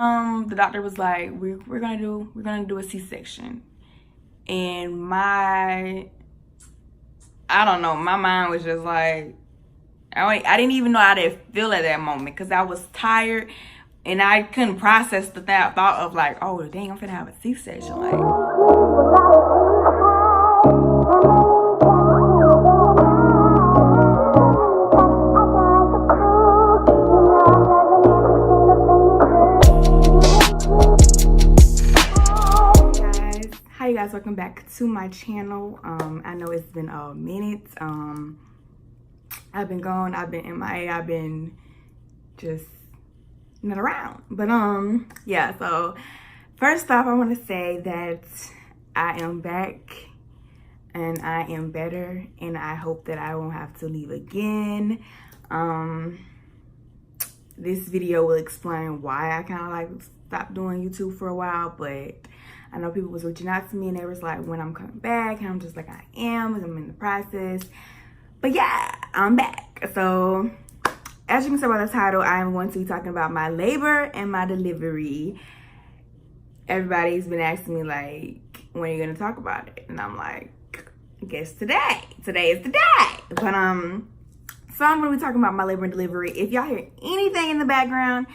The doctor was like, we're gonna do a C-section. And I don't know, my mind was just like, I didn't even know how to feel at that moment because I was tired and I couldn't process the thought of like, oh dang, I'm finna have a C-section. Like, hi you guys, welcome back to my channel. I know it's been a minute. I've been gone, I've been MIA, I've been just not around. But yeah, so first off, I want to say that I am back and I am better, and I hope that I won't have to leave again. This video will explain why I kind of like stopped doing YouTube for a while, but I know people was reaching out to me and they was like, when I'm coming back, and I'm just like, I am, I'm in the process. But yeah, I'm back. So as you can see by the title, I am going to be talking about my labor and my delivery. Everybody's been asking me like, when are you gonna talk about it? And I'm like, I guess today. Today is the day. But so I'm gonna be talking about my labor and delivery. If y'all hear anything in the background,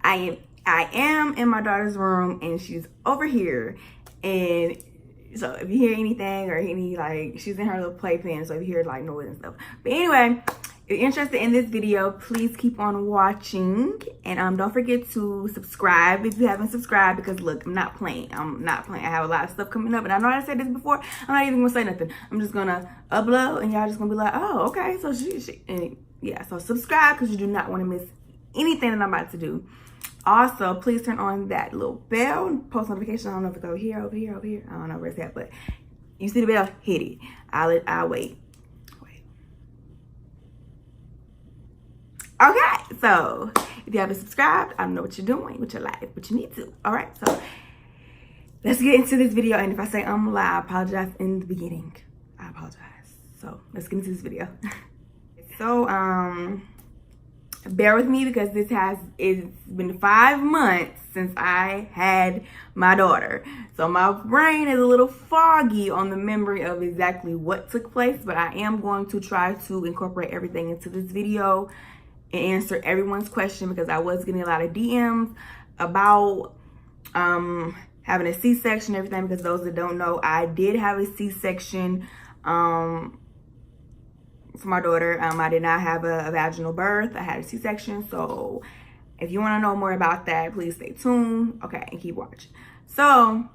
I am in my daughter's room and she's over here. And so if you hear anything or any, like, she's in her little playpen, so if you hear like noise and stuff. But anyway, if you're interested in this video, please keep on watching. And don't forget to subscribe if you haven't subscribed, because look, I'm not playing. I have a lot of stuff coming up, and I know I said this before. I'm not even gonna say nothing. I'm just gonna upload and y'all just gonna be like, oh, okay. So and yeah, so subscribe because you do not want to miss anything that I'm about to do. Also, please turn on that little bell, post notification. I don't know if it's over here. I don't know where it's at, but you see the bell, hit it. I'll wait. Okay, so if you haven't subscribed, I don't know what you're doing with your life, but you need to. All right, so let's get into this video. And if I say I'm lie, I apologize in the beginning. I apologize. So let's get into this video. So bear with me because it's been 5 months since I had my daughter. So my brain is a little foggy on the memory of exactly what took place, but I am going to try to incorporate everything into this video and answer everyone's question, because I was getting a lot of DMs about having a C-section and everything. Because those that don't know, I did have a C-section for my daughter. I did not have a vaginal birth. I had a C-section. So if you want to know more about that, please stay tuned. Okay, and keep watching. So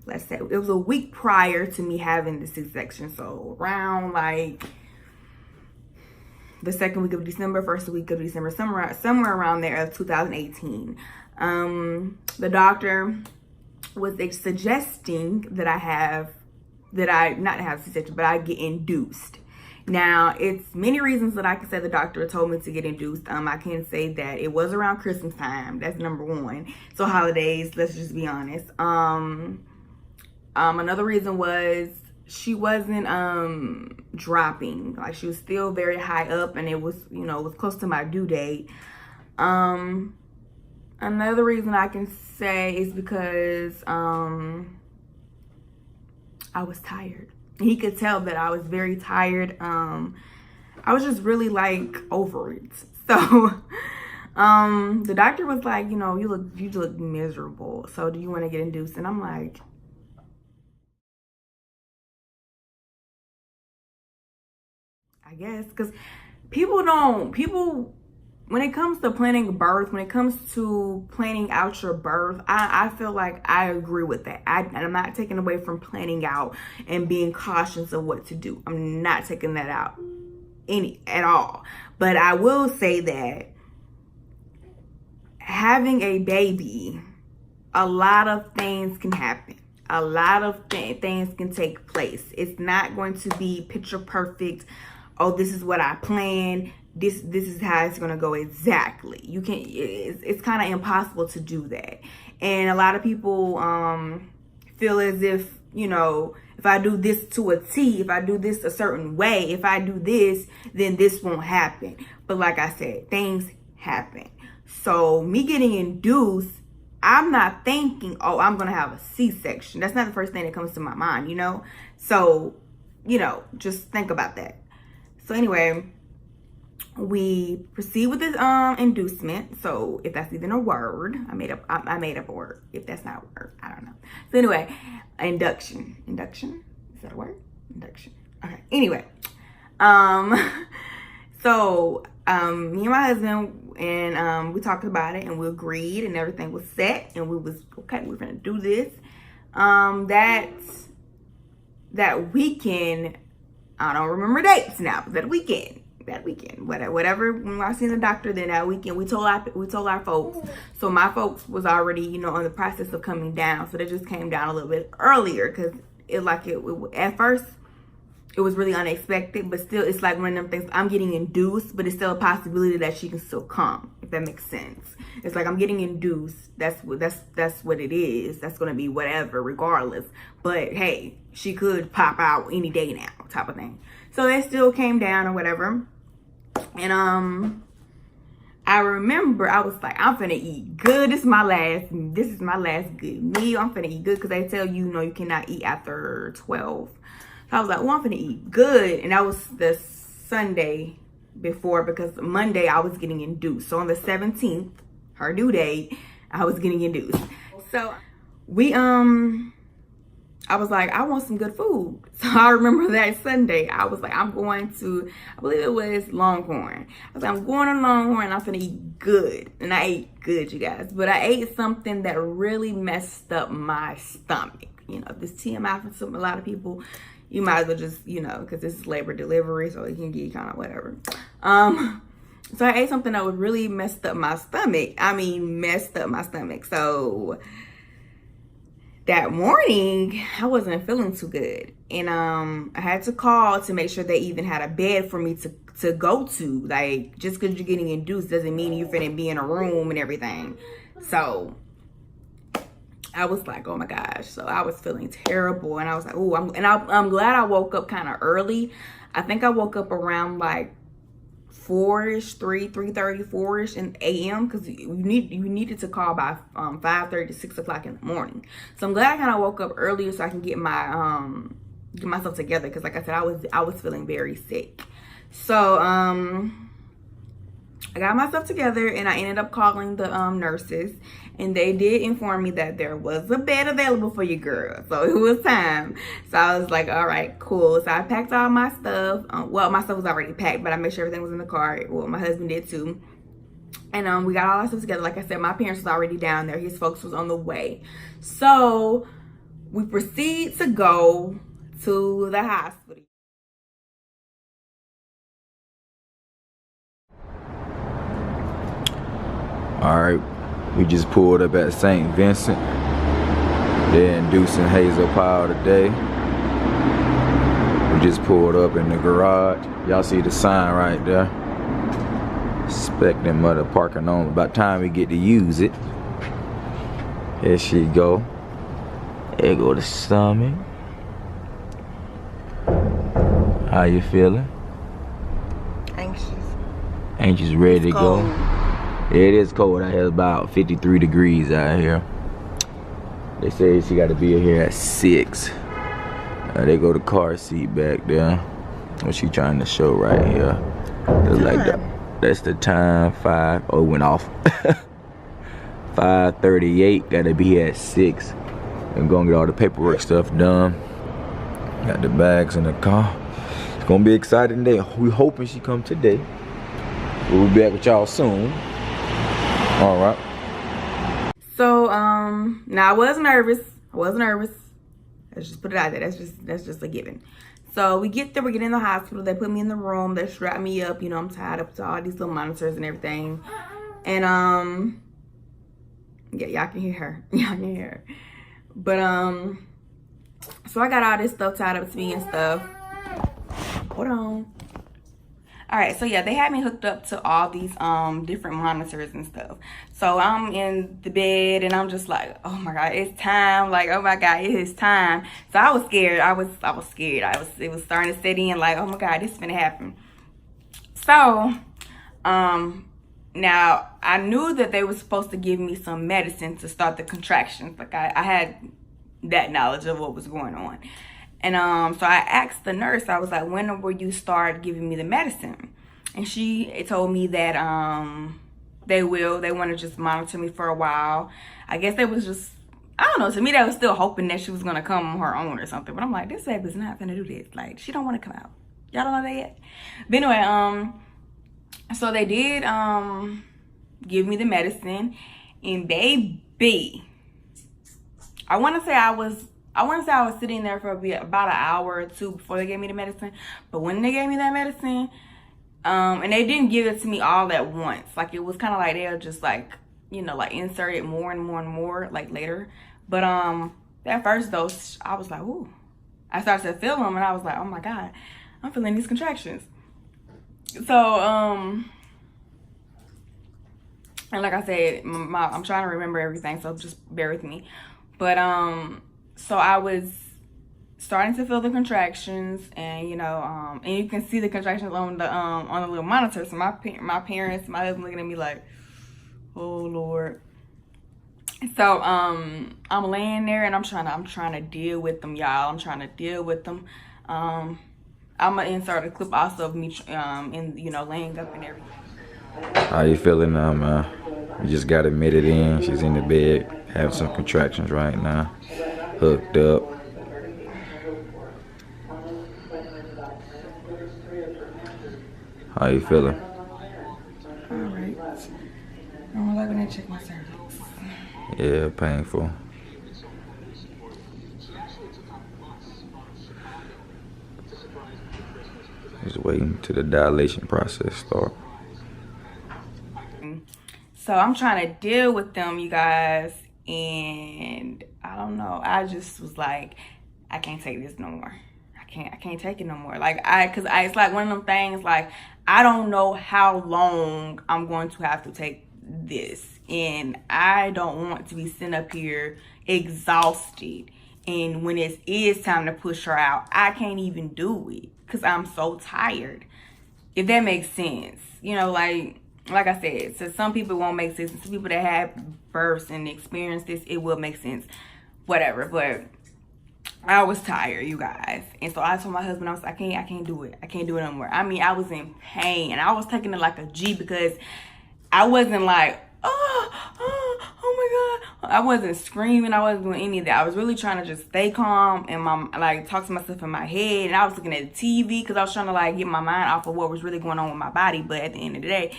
let's say it was a week prior to me having the C-section. So around like the second week of December, first week of December, somewhere around there of 2018. The doctor was suggesting that not have C-section, but I get induced. Now, it's many reasons that I can say the doctor told me to get induced. I can say that it was around Christmas time. That's number one. So holidays, let's just be honest. Another reason was she wasn't dropping. Like, she was still very high up, and it was, you know, it was close to my due date. Another reason I can say is because I was tired. He could tell that I was very tired. I was just really like over it. So the doctor was like, you know, you look miserable. So do you want to get induced? And I'm like, I guess, because people, when it comes to planning a birth, when it comes to planning out your birth, I feel like I agree with that. I'm not taking away from planning out and being cautious of what to do. I'm not taking that out at all. But I will say that having a baby, a lot of things can happen. A lot of things can take place. It's not going to be picture perfect. Oh, this is what I planned. This is how it's gonna go exactly. You can't. It's kind of impossible to do that. And a lot of people feel as if, you know, if I do this to a T, if I do this a certain way, if I do this, then this won't happen. But like I said, things happen. So me getting induced, I'm not thinking, oh, I'm gonna have a C-section. That's not the first thing that comes to my mind, you know? So, you know, just think about that. So anyway, we proceed with this inducement. So if that's even a word, I made up a word. If that's not a word, I don't know. So anyway, induction. Induction? Is that a word? Induction. Okay. Anyway. So me and my husband, and we talked about it, and we agreed, and everything was set, and we was okay, we're gonna do this. That weekend, I don't remember dates now, but that weekend, whatever, when I seen the doctor, then that weekend we told our folks. So my folks was already, you know, in the process of coming down, so they just came down a little bit earlier, because at first it was really unexpected, but still, it's like one of them things. I'm getting induced, but it's still a possibility that she can still come, if that makes sense. It's like I'm getting induced. That's what it is. That's gonna be whatever, regardless. But hey, she could pop out any day now, type of thing. So they still came down or whatever, and I remember I was like, I'm finna eat good. This is my last good meal. I'm finna eat good, because they tell you, you know, you cannot eat after 12. So I was like, oh, I'm finna eat good. And that was the Sunday before, because Monday I was getting induced. So on the 17th, her due date, I was getting induced. So I was like, I want some good food. So I remember that Sunday, I was like, I'm going to, I believe it was Longhorn. I was like, I'm going to Longhorn, and I'm finna eat good. And I ate good, you guys. But I ate something that really messed up my stomach. You know, this TMI for a lot of people, you might as well just, you know, because this is labor delivery, so it can get kind of whatever. So I ate something that would really messed up my stomach. I mean, messed up my stomach. So that morning, I wasn't feeling too good. And I had to call to make sure they even had a bed for me to go to. Like, just because you're getting induced doesn't mean you're finna be in a room and everything. So I was like, oh my gosh. So I was feeling terrible. And I was like, oh, I'm glad I woke up kind of early. I think I woke up around like 4-ish, 3:30, 4-ish in a.m. because you needed to call by 5:30 to 6 o'clock in the morning. So I'm glad I kind of woke up earlier so I can get my get myself together, because like I said, I was feeling very sick. So I got myself together, and I ended up calling the nurses, and they did inform me that there was a bed available for you, girl. So it was time. So I was like, all right, cool. So I packed all my stuff. Well, my stuff was already packed, but I made sure everything was in the car. Well, my husband did too. And we got all our stuff together. Like I said, my parents was already down there. His folks was on the way. So we proceed to go to the hospital. All right, we just pulled up at St. Vincent. They're inducing Hazel Powell today. We just pulled up in the garage. Y'all see the sign right there. Expecting mother parking on. About time we get to use it. Here she go. There go the stomach. How you feeling? Anxious. Anxious, ready to go. It is cold out here. It's about 53 degrees out here. They say she got to be here at 6. They go the car seat back there. What she trying to show right here? It's like that's the time. 5. Oh, it went off. 5:38. Got to be here at 6. And gonna get all the paperwork stuff done. Got the bags in the car. It's gonna be an exciting day. We hoping she come today. We'll be back with y'all soon. All right. So now I was nervous. Let's just put it out there. That's just a given. So we get there. We get in the hospital. They put me in the room. They strap me up. You know, I'm tied up to all these little monitors and everything. And yeah, y'all can hear her. Y'all can hear her. But so I got all this stuff tied up to me and stuff. Hold on. All right, so yeah, they had me hooked up to all these different monitors and stuff. So I'm in the bed and I'm just like, oh my God, it's time. Like, oh my God, it is time. So I was scared. I was scared. It was starting to set in like, oh my God, this is gonna happen. So Now, I knew that they were supposed to give me some medicine to start the contractions. Like, I had that knowledge of what was going on. And so I asked the nurse, I was like, when will you start giving me the medicine? And she told me that they want to just monitor me for a while. I guess they was just, I don't know, to me they was still hoping that she was going to come on her own or something. But I'm like, this baby's not going to do this. Like, she don't want to come out. Y'all don't know that yet? But anyway, so they did give me the medicine, and baby, I want to say I was sitting there for about an hour or two before they gave me the medicine. But when they gave me that medicine, and they didn't give it to me all at once. Like, it was kind of like they'll just like, you know, like insert it more and more and more like later. But that first dose, I was like, ooh. I started to feel them, and I was like, oh my God, I'm feeling these contractions. So, and like I said, I'm trying to remember everything, so just bear with me. But, so I was starting to feel the contractions, and, you know, and you can see the contractions on the little monitor. So my parents, my husband looking at me like, oh Lord. So, I'm laying there, and I'm trying to deal with them, y'all. I'm trying to deal with them. I'm gonna insert a clip also of me, in, you know, laying up and everything. How you feeling now, man? You just got admitted in. She's in the bed, having some contractions right now. Hooked up. How you feeling? All right. I'm gonna check my cervix. Yeah, painful. Just waiting till the dilation process start. So I'm trying to deal with them, you guys, and I don't know. I just was like, I can't take this no more. I can't take it no more. Like, it's like one of them things, like, I don't know how long I'm going to have to take this, and I don't want to be sitting up here exhausted, and when it is time to push her out, I can't even do it because I'm so tired, if that makes sense. You know, like I said, so some people it won't make sense. Some people that have births and experience this, it will make sense, whatever. But I was tired, you guys, and so I told my husband, I was like, I can't do it. I can't do it no more. I mean, I was in pain, and I was taking it like a G, because I wasn't like, oh my God. I wasn't screaming. I wasn't doing any of that. I was really trying to just stay calm and talk to myself in my head. And I was looking at the TV because I was trying to like get my mind off of what was really going on with my body. But at the end of the day,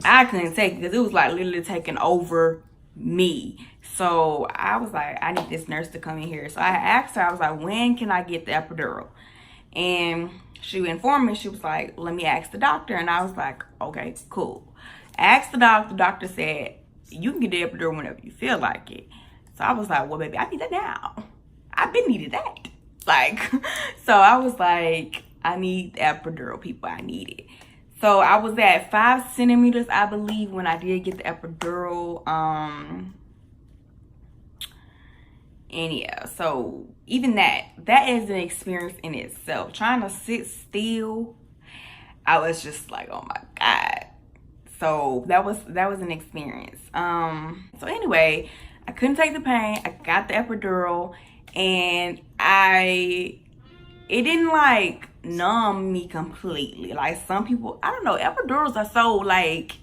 I couldn't take it because it was like literally taking over me. So I was like, I need this nurse to come in here. So I asked her, I was like, when can I get the epidural? And she informed me, she was like, let me ask the doctor. And I was like, okay, cool. Asked the doctor. The doctor said, you can get the epidural whenever you feel like it. So I was like, well, baby, I need that now. I've been needed that. Like, so I was like, I need the epidural, people. I need it. So I was at 5 centimeters, I believe, when I did get the epidural. And yeah, so even that is an experience in itself. Trying to sit still, I was just like, oh my God. So that was an experience. So anyway, I couldn't take the pain. I got the epidural, and it didn't like numb me completely. Like some people, I don't know, epidurals are so like,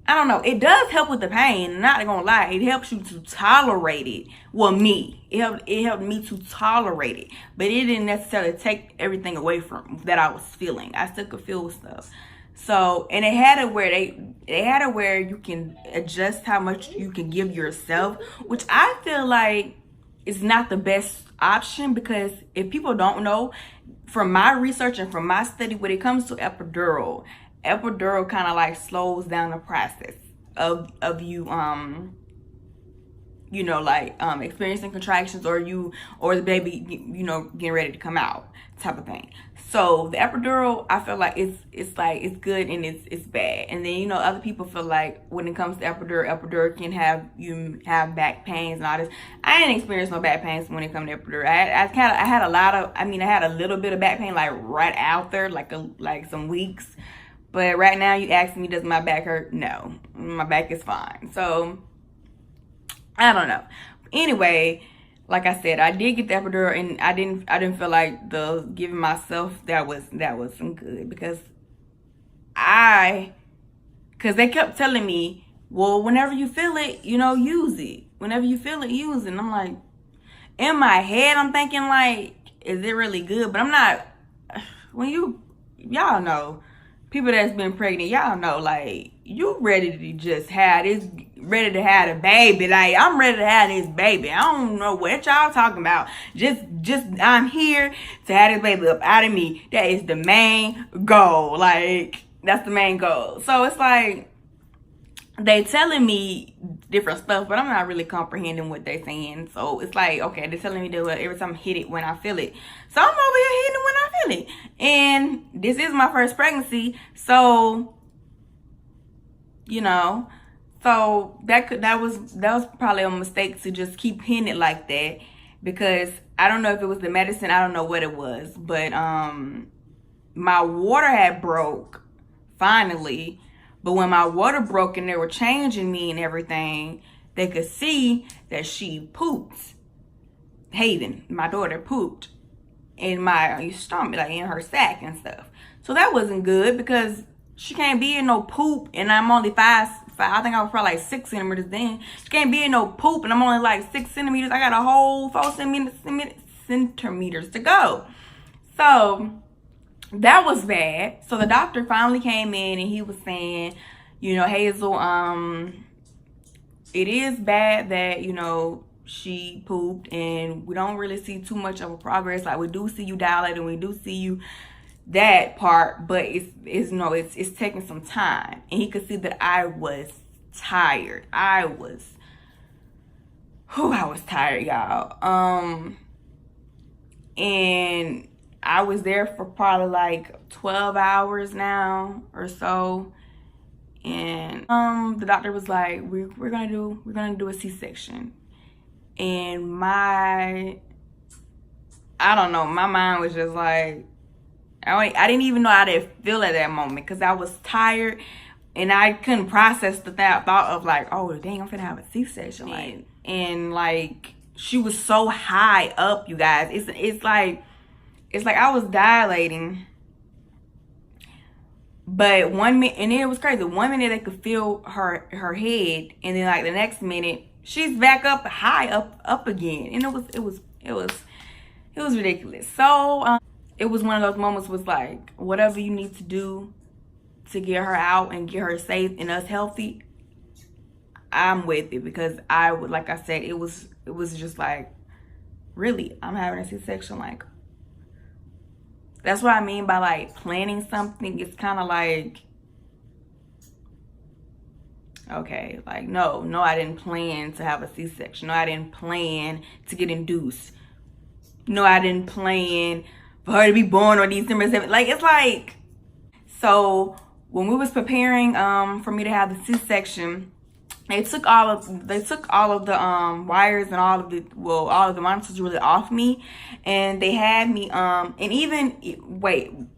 I don't know, it does help with the pain, not gonna lie. It helps you to tolerate it. Well, me, it helped me to tolerate it, but it didn't necessarily take everything away from that I was feeling. I still could feel stuff. So, and they had it where they had it where you can adjust how much you can give yourself, which I feel like is not the best option, because if people don't know, from my research and from my study, when it comes to epidural kind of like slows down the process of you you know, like experiencing contractions, or the baby, you know, getting ready to come out type of thing. So the epidural, I feel like it's good and it's bad. And then, you know, other people feel like when it comes to epidural can have back pains and all this. I didn't experience no back pains when it comes to epidural. I had a little bit of back pain like right out there, like some weeks. But right now, you asking me, does my back hurt? No, my back is fine. So I don't know. Anyway, like I said, I did get the epidural, and I didn't feel like the giving myself that wasn't good, because they kept telling me, well, whenever you feel it, use it. Whenever you feel it, use it. And I'm like, in my head, I'm thinking like, is it really good? But I'm not. When y'all know, people that's been pregnant, y'all know, like, you ready to just have this, ready to have a baby. Like, I'm ready to have this baby. I don't know what y'all talking about. Just I'm here to have this baby up out of me. That is the main goal. Like, that's the main goal. So it's like, they telling me different stuff, but I'm not really comprehending what they saying. So it's like, okay, they're telling me that every time I hit it when I feel it. So I'm over here hitting it when I feel it. And this is my first pregnancy. So, so that was probably a mistake to just keep hitting it like that, because I don't know if it was the medicine, I don't know what it was, but my water had broke finally. But when my water broke and they were changing me and everything, they could see that she pooped. Hayden, my daughter, pooped in my stomach, like in her sack and stuff. So that wasn't good, because she can't be in no poop, and I'm only five. I think I was probably like 6 centimeters then. She can't be in no poop, and I'm only like 6 centimeters. I got a whole 4 centimeters to go. So that was bad. So the doctor finally came in, and he was saying, Hazel, it is bad that, she pooped, and we don't really see too much of a progress. Like, we do see you dilating, we do see you that part, but it's taking some time. And he could see that I was tired. I was tired, y'all. And I was there for probably like 12 hours now or so. And the doctor was like, we're gonna do a C-section. And I don't know, my mind was just like, I didn't even know how to feel at that moment, because I was tired and I couldn't process the thought of like, oh dang, I'm finna have a C-section. Like, and like, she was so high up, you guys. It's like I was dilating, but 1 minute, and it was crazy. 1 minute I could feel her head, and then like the next minute she's back up high up again, and it was ridiculous. So it was one of those moments, was like, whatever you need to do to get her out and get her safe and us healthy, I'm with it, because like I said, it was just like, really, I'm having a C-section. Like, that's what I mean by like planning something. It's kind of like, okay, like, no, I didn't plan to have a C-section. No, I didn't plan to get induced. No, I didn't plan for her to be born on December 7th. Like, it's like, so when we was preparing for me to have the C-section, they took all of the wires and all of the monitors really off me, and they had me and even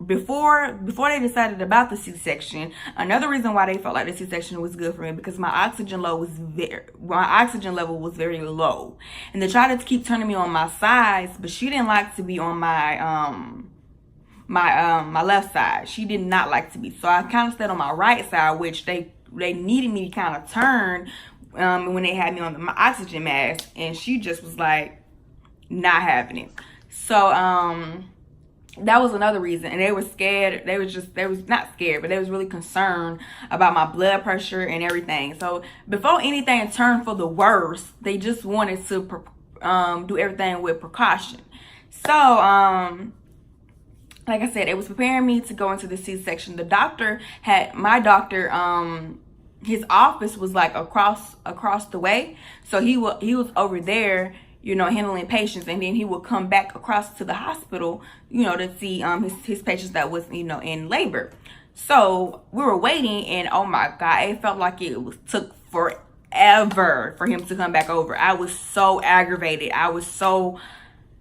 before they decided about the C-section, another reason why they felt like the C-section was good for me, because my oxygen level was very low, and they tried to keep turning me on my sides, but she didn't like to be on my my left side. She did not like to be, so I kind of stayed on my right side, which they needed me to kind of turn when they had me on my oxygen mask, and she just was like not having it. So that was another reason, and they were scared. They was not scared, but they was really concerned about my blood pressure and everything. So before anything turned for the worse, they just wanted to do everything with precaution. So like I said, it was preparing me to go into the C-section. My doctor, his office was like across the way. So he was over there, handling patients, and then he would come back across to the hospital, to see his patients that was, in labor. So we were waiting, and oh my God, it felt like took forever for him to come back over. I was so aggravated. I was so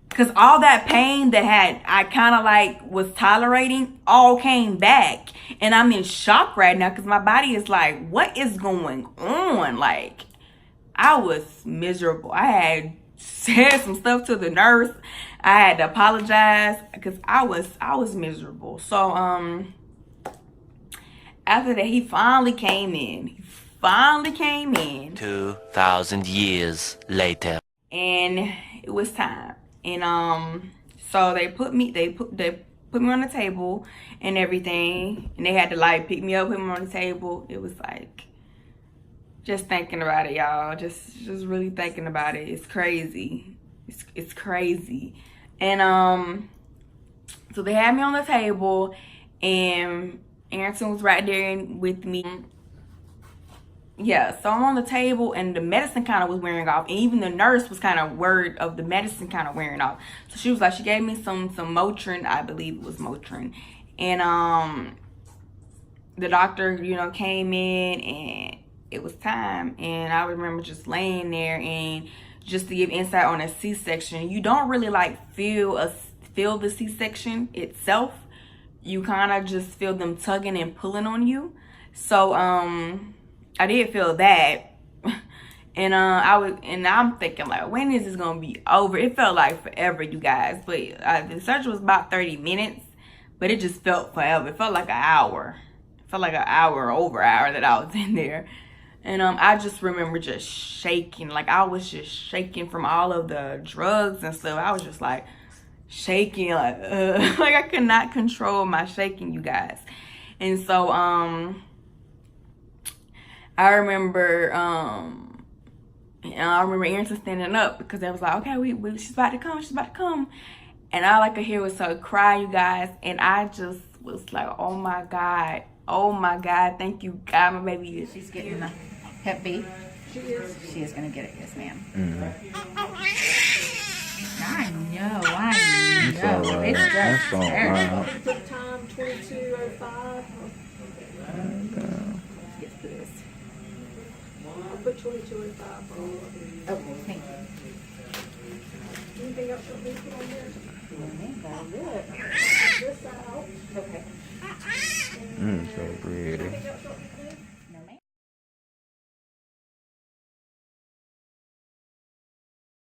because all that pain that I kind of like was tolerating all came back. And I'm in shock right now because my body is like, what is going on? Like, I was miserable. I had said some stuff to the nurse. I had to apologize because I was miserable. So after that, he finally came in. 2,000 years later. And it was time. And so they put me on the table and everything, and they had to like pick me up, put me on the table. It was like, just thinking about it, y'all, just really thinking about it, it's crazy. It's crazy. And so they had me on the table, and Ayrton was right there with me. Yeah, so I'm on the table, and the medicine kind of was wearing off, and even the nurse was kind of worried of the medicine kind of wearing off. So she was like, she gave me some Motrin, I believe it was Motrin, and the doctor, you know, came in, and it was time. And I remember just laying there, and just to give insight on a C-section, you don't really like feel the C-section itself. You kind of just feel them tugging and pulling on you. So I did feel that. And I'm thinking like, when is this gonna be over? It felt like forever, you guys. But the surgery was about 30 minutes, but it just felt forever. It felt like an hour. It felt like an hour, over an hour that I was in there. And I just remember just shaking. Like, I was just shaking from all of the drugs and stuff. I was just like shaking, like like I could not control my shaking, you guys. And so I remember Ayrton standing up because they was like, okay, she's about to come, and all I could hear was her cry, you guys. And I just was like, oh my god, thank you God, my baby is. She's getting the Hep B. She is gonna get it, yes ma'am. I know. It's just terrible. Put time 22:05. Yes, please. I'll put 22:05 on. Okay, thank you. Anything else you need to put on there? That's it. This out. Okay. So pretty. Anything else you need to do? No, ma'am.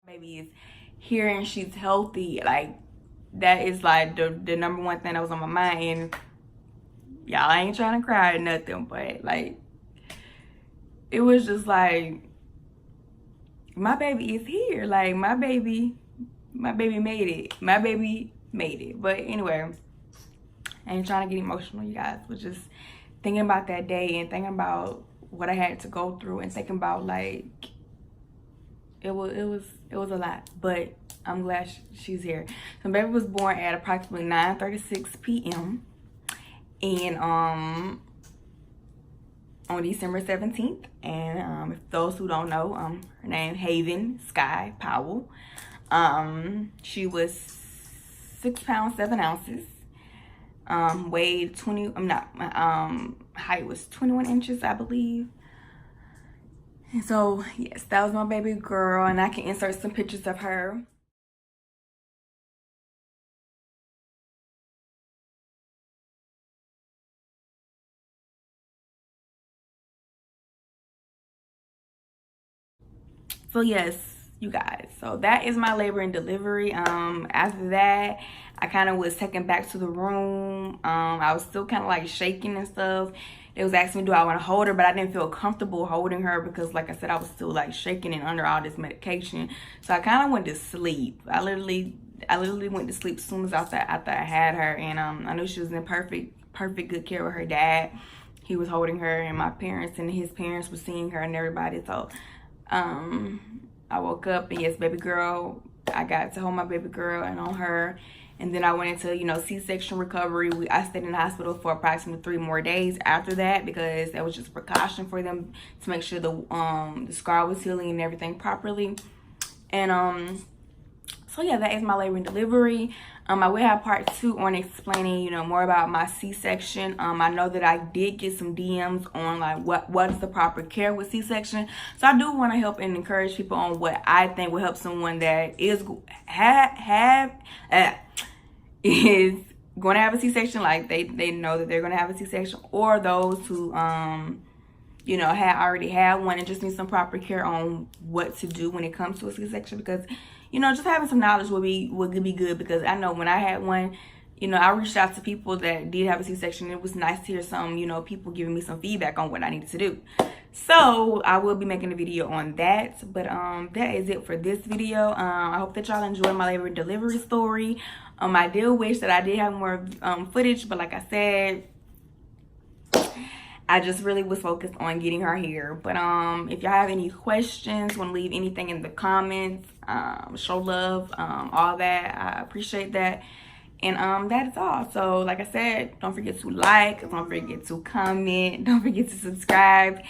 Baby is here and she's healthy. Like, that is like the number one thing that was on my mind. And y'all, I ain't trying to cry or nothing, but like, it was just like, my baby is here. Like, my baby made it. My baby made it. But anyway, I ain't trying to get emotional, you guys. But just thinking about that day and thinking about what I had to go through and thinking about, like, it was a lot. But I'm glad she's here. So baby was born at approximately 9:36 p.m. and on December 17th. And if those who don't know, her name Haven Sky Powell. She was 6 pounds 7 ounces. Weighed 20. Height was 21 inches, I believe. And so yes, that was my baby girl, and I can insert some pictures of her. So yes, you guys, so that is my labor and delivery. After that, I kind of was taken back to the room. I was still kind of like shaking and stuff. They was asking me, do I want to hold her? But I didn't feel comfortable holding her because, like I said, I was still like shaking and under all this medication. So I kind of went to sleep. I literally went to sleep as soon as after I had her. And I knew she was in perfect good care with her dad. He was holding her, and my parents and his parents were seeing her and everybody. So I woke up, and yes, baby girl, I got to hold my baby girl and on her. And then I went into, you know, C-section recovery. I stayed in the hospital for approximately 3 more days after that, because that was just precaution for them to make sure the scar was healing and everything properly. And So yeah, that is my labor and delivery. I will have part 2 on explaining, you know, more about my C-section. I know that I did get some DMs on like what is the proper care with C-section. So I do want to help and encourage people on what I think will help someone that is is going to have a C-section, like they know that they're going to have a C-section, or those who you know, already had one and just need some proper care on what to do when it comes to a C-section. Because, you know, just having some knowledge would be good, because I know when I had one, you know, I reached out to people that did have a C-section. It was nice to hear some, you know, people giving me some feedback on what I needed to do. So I will be making a video on that. But that is it for this video. I hope that y'all enjoyed my labor and delivery story. I did wish that I did have more footage, but like I said, I just really was focused on getting her here. But if y'all have any questions, want to leave anything in the comments, show love, all that, I appreciate that. And that is all. So like I said, don't forget to like, don't forget to comment, don't forget to subscribe,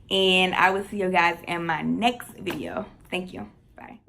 and I will see you guys in my next video. Thank you. Bye.